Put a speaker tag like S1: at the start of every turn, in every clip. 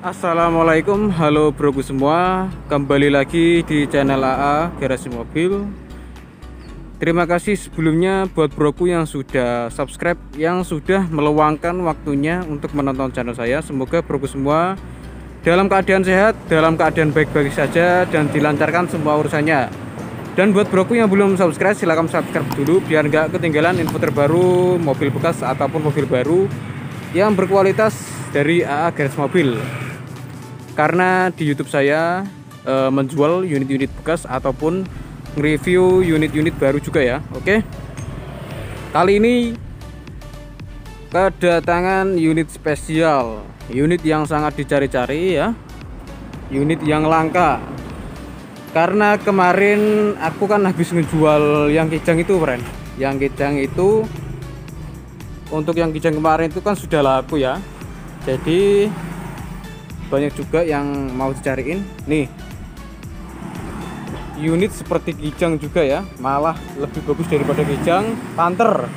S1: Assalamualaikum, halo broku semua. Kembali lagi di channel AA Garasi Mobil. Terima kasih sebelumnya buat broku yang sudah subscribe, yang sudah meluangkan waktunya untuk menonton channel saya. Semoga broku semua dalam keadaan sehat, dalam keadaan baik-baik saja, dan dilancarkan semua urusannya. Dan buat broku yang belum subscribe, silahkan subscribe dulu biar nggak ketinggalan info terbaru mobil bekas ataupun mobil baru yang berkualitas dari AA Garasi Mobil. Karena di YouTube saya menjual unit-unit bekas ataupun review unit-unit baru juga ya. Oke. Kali ini kedatangan unit spesial, unit yang sangat dicari-cari ya. Unit yang langka. Karena kemarin aku kan habis ngejual yang kijang itu, friend. Yang kijang itu, untuk yang kijang kemarin itu kan sudah laku ya. Jadi banyak juga yang mau dicariin nih, unit seperti kijang juga ya, malah lebih bagus daripada kijang. Panther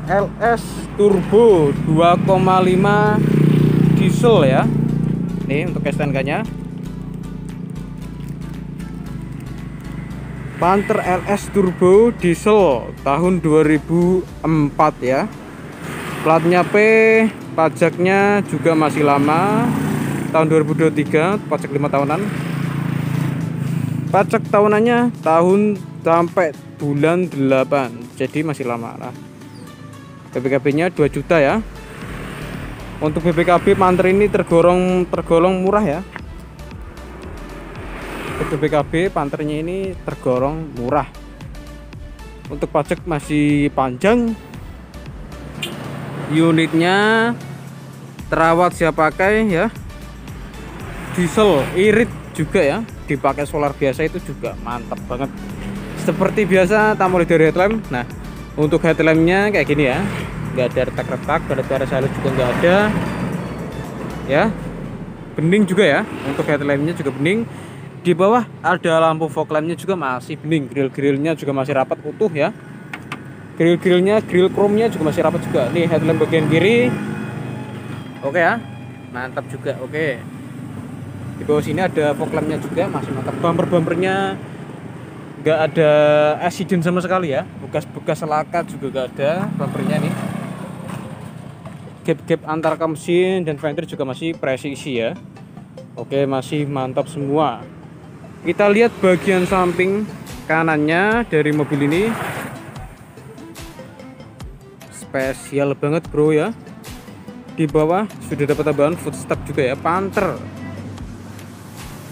S1: LS Turbo 2,5 diesel ya. Nih untuk STNK nya Panther LS Turbo diesel tahun 2004 ya. Platnya P, pajaknya juga masih lama, tahun 2023, pajak 5 tahunan. Pajak tahunannya tahun sampai bulan 8, jadi masih lama lah. BPKB nya 2 juta ya. Untuk BPKB Panther ini tergolong murah ya. Untuk BPKB Panthernya ini tergolong murah. Untuk pajak masih panjang. Unitnya terawat siap pakai ya, diesel irit juga ya, dipakai solar biasa itu juga mantap banget. Seperti biasa tamu dari headlamp. Nah untuk headlampnya kayak gini ya, nggak ada retak-retak, garis halus juga nggak ada ya, bening juga ya. Untuk headlampnya juga bening. Di bawah ada lampu fog lampnya juga masih bening, grill-grillnya juga masih rapat utuh ya. Grill-grillnya, grill chrome-nya juga masih rapat juga. Nih headlamp bagian kiri. Oke ya. Mantap juga. Oke. Di bawah sini ada fog lamp-nya juga masih mantap. Bumper-bumpernya nggak ada accident sama sekali ya. Bekas-bekas selakat juga nggak ada bumpernya nih. Gap-gap antar kap mesin dan fender juga masih presisi ya. Oke, masih mantap semua. Kita lihat bagian samping kanannya dari mobil ini. Spesial banget bro ya. Di bawah sudah dapat tambahan footstep juga ya, Panther.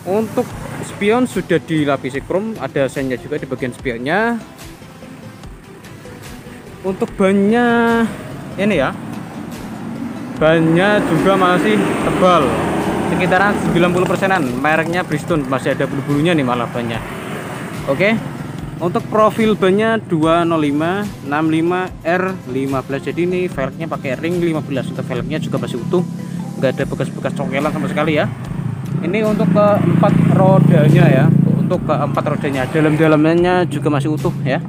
S1: Untuk spion sudah dilapisi chrome, ada sennya juga di bagian spionnya. Untuk bannya ini ya, bannya juga masih tebal, sekitaran 90%-an. Mereknya Bridgestone, masih ada bulu-bulunya nih malah bannya. Oke. Untuk profil bannya 205 65 R15. Jadi ini velgnya pakai ring 15. Untuk velgnya juga masih utuh, nggak ada bekas-bekas cokelan sama sekali ya. Ini untuk keempat rodanya ya. Untuk keempat rodanya, dalam-dalamnya juga masih utuh ya,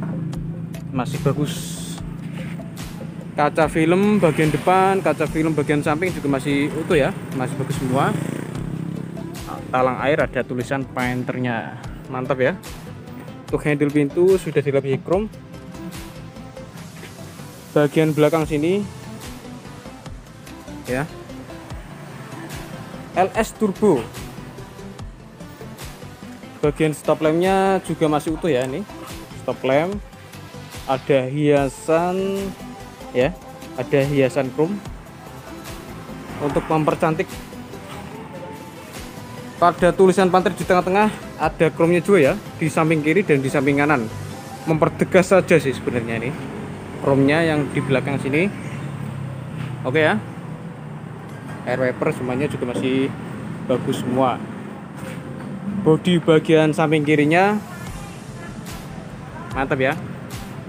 S1: masih bagus. Kaca film bagian depan, kaca film bagian samping juga masih utuh ya, masih bagus semua. Talang air ada tulisan Panthernya, mantap ya. Untuk handle pintu sudah dilapisi chrome. Bagian belakang sini ya, LS Turbo. Bagian stop lampnya juga masih utuh ya, ini stop lamp. Ada hiasan ya, ada hiasan chrome untuk mempercantik. Pada tulisan Panther di tengah-tengah ada chrome-nya juga ya, di samping kiri dan di samping kanan. Mempertegas saja sih sebenarnya ini chrome-nya yang di belakang sini. Oke ya. Air wiper semuanya juga masih bagus semua. Bodi bagian samping kirinya mantap ya.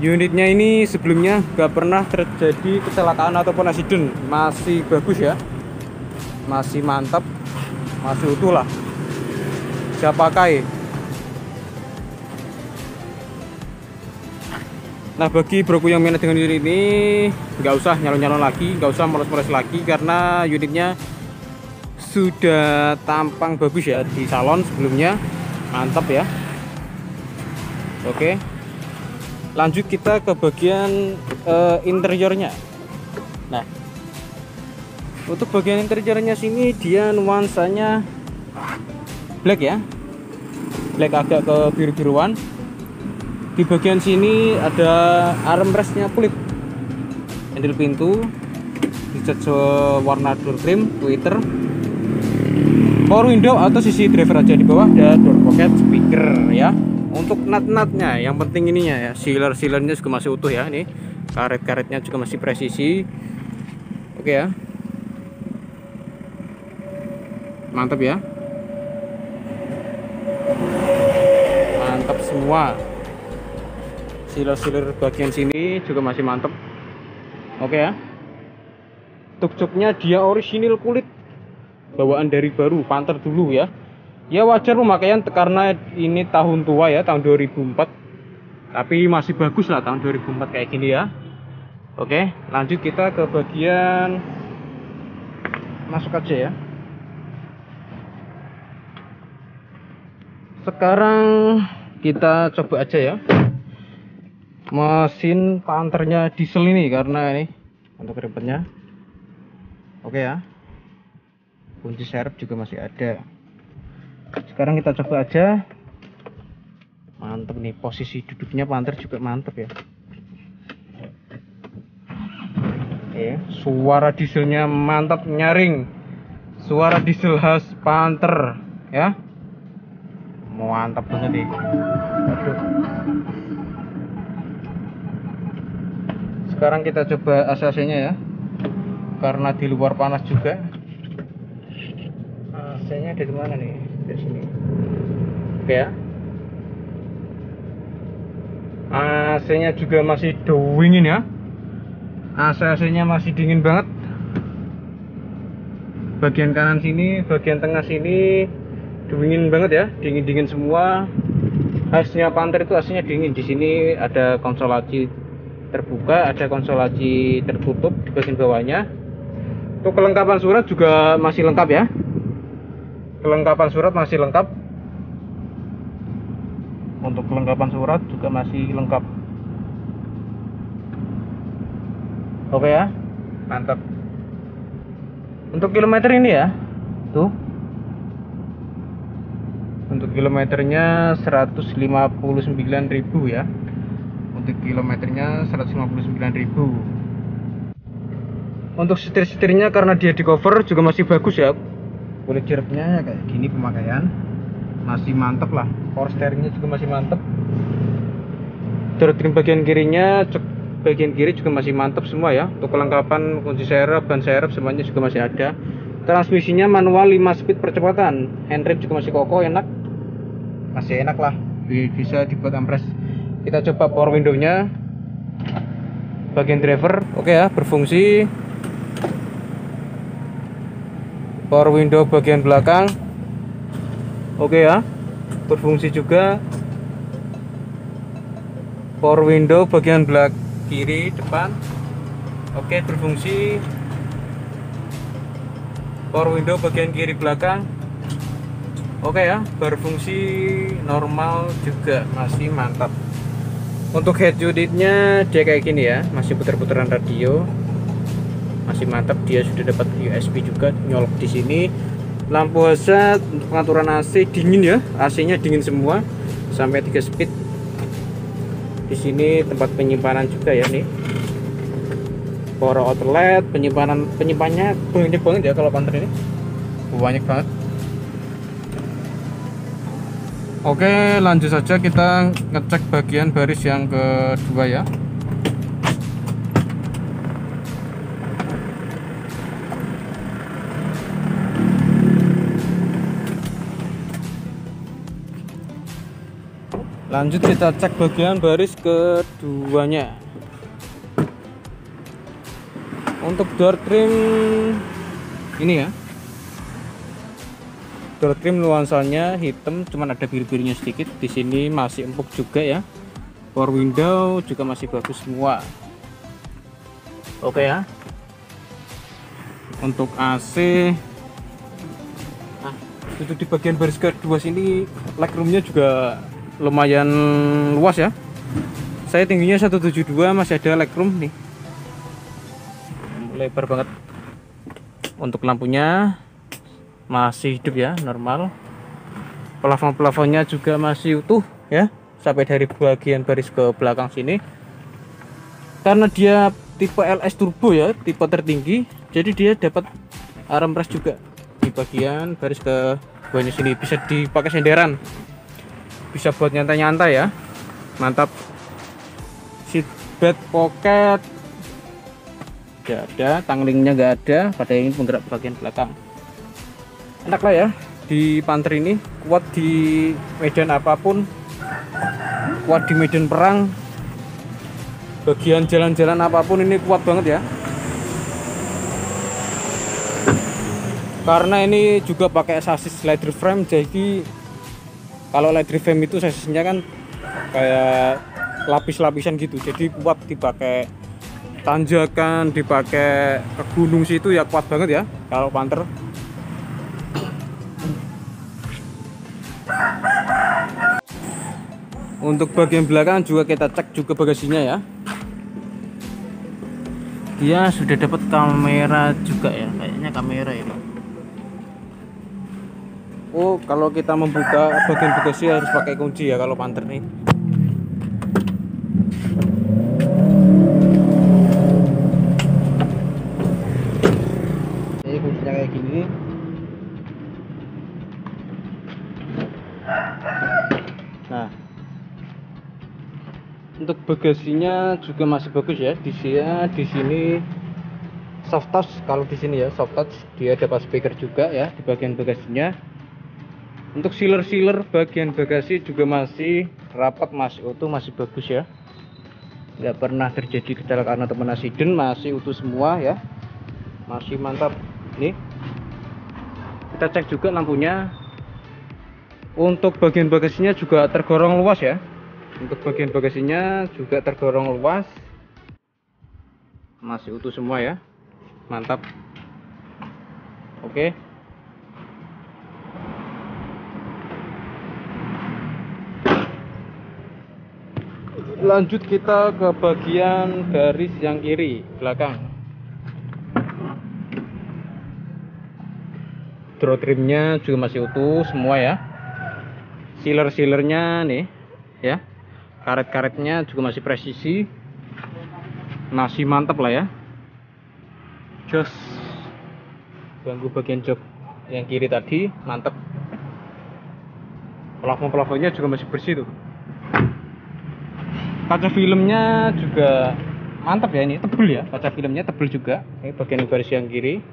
S1: Unitnya ini sebelumnya nggak pernah terjadi kecelakaan ataupun accident, masih bagus ya, masih mantap, masih utuh lah, siap pakai. Nah, bagi broku yang minat dengan unit ini, nggak usah nyalon-nyalon lagi, nggak usah moles-moles lagi, karena unitnya sudah tampang bagus ya di salon sebelumnya. Mantap ya. Oke, lanjut kita ke bagian interiornya. Nah, untuk bagian interiornya sini dia nuansanya black ya, black agak ke biru-biruan. Di bagian sini ada armrestnya kulit, handle pintu dicat warna door cream, tweeter, power window atau sisi driver aja. Di bawah ada door pocket, speaker ya. Untuk nut-nutnya yang penting ininya ya, sealer-sealernya juga masih utuh ya. Ini karet-karetnya juga masih presisi. Oke ya, mantap ya, mantap semua. Sealer-sealer bagian sini juga masih mantap. Oke ya, tuk-tuknya dia orisinil kulit, bawaan dari baru, Panther dulu ya. Ya wajar pemakaian karena ini tahun tua ya, tahun 2004, tapi masih bagus lah tahun 2004 kayak gini ya. Oke, lanjut kita ke bagian masuk aja ya. Sekarang kita coba aja ya mesin Panthernya diesel ini, karena ini untuk ribetnya. Oke ya, kunci serep juga masih ada. Sekarang kita coba aja. Mantep nih, posisi duduknya Panther juga mantep ya. Oke, suara dieselnya mantap, nyaring. Suara diesel khas Panther ya, mantap banget nih. Aduh. Sekarang kita coba AC-nya ya, karena di luar panas juga. AC-nya dari mana nih? Dari sini. Oke ya. AC-nya juga masih dingin ya. AC-nya masih dingin banget. Bagian kanan sini, bagian tengah sini dingin banget ya, dingin-dingin semua. Khasnya Panther itu AC-nya dingin. Di sini ada konsol laci terbuka, ada konsol laci tertutup di bagian bawahnya. Untuk kelengkapan surat juga masih lengkap ya. Kelengkapan surat masih lengkap. Untuk kelengkapan surat juga masih lengkap. Oke ya, mantap. Untuk kilometer ini ya, tuh. Untuk kilometernya 159.000 ya. Untuk kilometernya 159.000. Untuk setir-setirnya karena dia di cover juga masih bagus ya. Kulit jeruknya kayak gini pemakaian masih mantep lah. Power steeringnya juga masih mantep. Door bagian kirinya, bagian kiri juga masih mantep semua ya. Untuk kelengkapan kunci serep, ban serep semuanya juga masih ada. Transmisinya manual 5 speed percepatan. Handbrake juga masih kokoh, enak. Masih enak lah, bisa dibuat ampres. Kita coba power window-nya. Bagian driver, oke ya, berfungsi. Power window bagian belakang, oke ya, berfungsi juga. Power window bagian belakang kiri depan, oke, berfungsi. Power window bagian kiri belakang, oke ya, berfungsi normal juga, masih mantap. Untuk head unitnya dia kayak gini ya, masih putar-putaran radio, masih mantap. Dia sudah dapat USB juga, nyolok di sini. Lampu hazard untuk pengaturan AC dingin ya, AC-nya dingin semua sampai 3 speed. Di sini tempat penyimpanan juga ya nih. Power outlet, penyimpannya banyak banget ya kalau Panther ini, banyak banget. Oke, lanjut saja kita ngecek bagian baris yang kedua ya. Lanjut kita cek bagian baris keduanya. Untuk door trim ini ya, door trim nuansanya hitam, cuman ada biru-birunya sedikit. Di sini masih empuk juga ya. Power window juga masih bagus semua. Oke ya. Untuk AC, nah itu di bagian baris kedua sini legroomnya juga lumayan luas ya. Saya tingginya 172, masih ada legroom nih, lebar banget. Untuk lampunya masih hidup ya, normal. Plafon-plafonnya juga masih utuh ya, sampai dari bagian baris ke belakang sini. Karena dia tipe LS turbo ya, tipe tertinggi, jadi dia dapat armrest juga di bagian baris ke bawahnya sini. Bisa dipakai senderan, bisa buat nyantai-nyantai ya, mantap. Seatbelt pocket nggak ada, tanglingnya nggak ada, pada ini penggerak bagian belakang. Enak lah ya di Panther ini, kuat di medan apapun, kuat di medan perang, bagian jalan-jalan apapun ini kuat banget ya. Karena ini juga pakai sasis leather frame, jadi kalau leather frame itu sasisnya kan kayak lapis-lapisan gitu, jadi kuat dipakai tanjakan, dipakai ke gunung situ ya, kuat banget ya kalau Panther. Untuk bagian belakang juga kita cek juga bagasinya ya. Dia sudah dapat kamera juga ya, kayaknya kamera ya Pak. Oh, kalau kita membuka bagian bagasi harus pakai kunci ya kalau Panther nih. Ini kuncinya kayak gini. Nah, untuk bagasinya juga masih bagus ya. Di sini soft touch, kalau di sini ya soft touch, dia dapat speaker juga ya di bagian bagasinya. Untuk sealer bagian bagasi juga masih rapat, masih utuh, masih bagus ya. Nggak pernah terjadi kecelakaan ataupun accident, masih utuh semua ya. Masih mantap. Nih. Kita cek juga lampunya. Untuk bagian bagasinya juga tergorong luas ya. Untuk bagian bagasinya juga tergorong luas. Masih utuh semua ya. Mantap. Oke. Lanjut kita ke bagian garis yang kiri belakang. Draw trimnya juga masih utuh semua ya. Sealernya nih ya, karet-karetnya juga masih presisi, masih mantap lah ya. Jos ganggu bagian jok yang kiri tadi mantap. Plafon-plafonnya juga masih bersih tuh. Kaca filmnya juga mantap ya, ini tebel ya, kaca filmnya tebel juga. Ini bagian garis yang kiri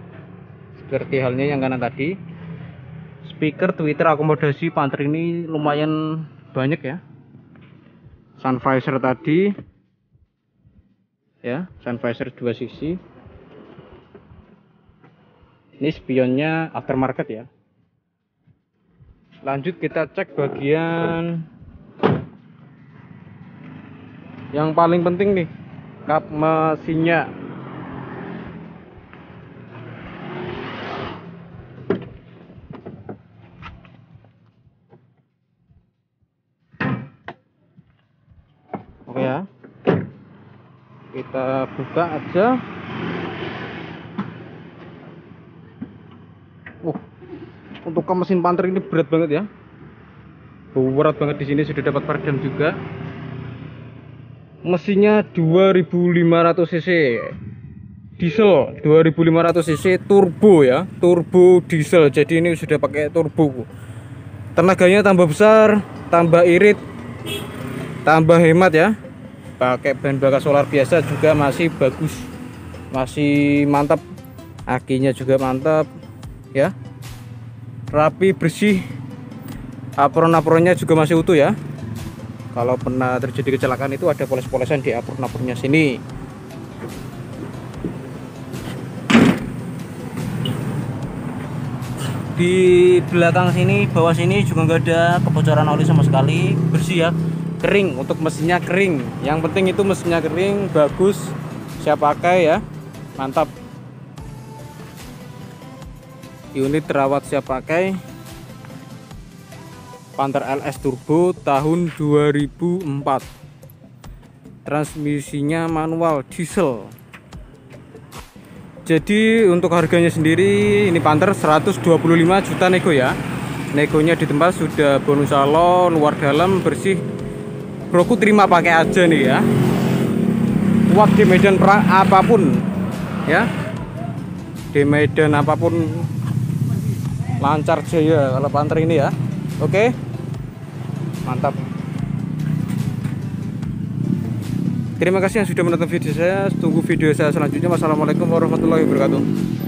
S1: seperti halnya yang kanan tadi. Speaker tweeter akomodasi Panther ini lumayan banyak ya. Sun visor tadi ya, sun visor 2 sisi. Ini spionnya aftermarket ya. Lanjut kita cek bagian yang paling penting nih, kap mesinnya. Oke ya, kita buka aja. Untuk kap mesin Panther ini berat banget ya, berat banget. Di sini sudah dapat peredam juga. Mesinnya 2500 cc diesel, 2500 cc turbo ya, turbo diesel. Jadi ini sudah pakai turbo. Tenaganya tambah besar, tambah irit, tambah hemat ya. Pakai bahan bakar solar biasa juga masih bagus, masih mantap. Akinya juga mantap ya, rapi, bersih. Apron-apronnya juga masih utuh ya. Kalau pernah terjadi kecelakaan itu ada poles-polesan di apron-apronnya sini. Di belakang sini, bawah sini juga nggak ada kebocoran oli sama sekali, bersih ya. kering, untuk mesinnya kering. Yang penting itu mesinnya kering, bagus, siap pakai ya, mantap. Unit terawat siap pakai, Panther LS Turbo tahun 2004. Transmisinya manual diesel. Jadi untuk harganya sendiri ini Panther 125 juta nego ya. Negonya di tempat sudah bonus salon, luar dalam bersih. Broku terima pakai aja nih ya. Kuat di medan perang apapun ya. Di medan apapun lancar jaya kalau Panther ini ya. Oke. Mantap. Terima kasih yang sudah menonton video saya. Tunggu video saya selanjutnya. Wassalamualaikum warahmatullahi wabarakatuh.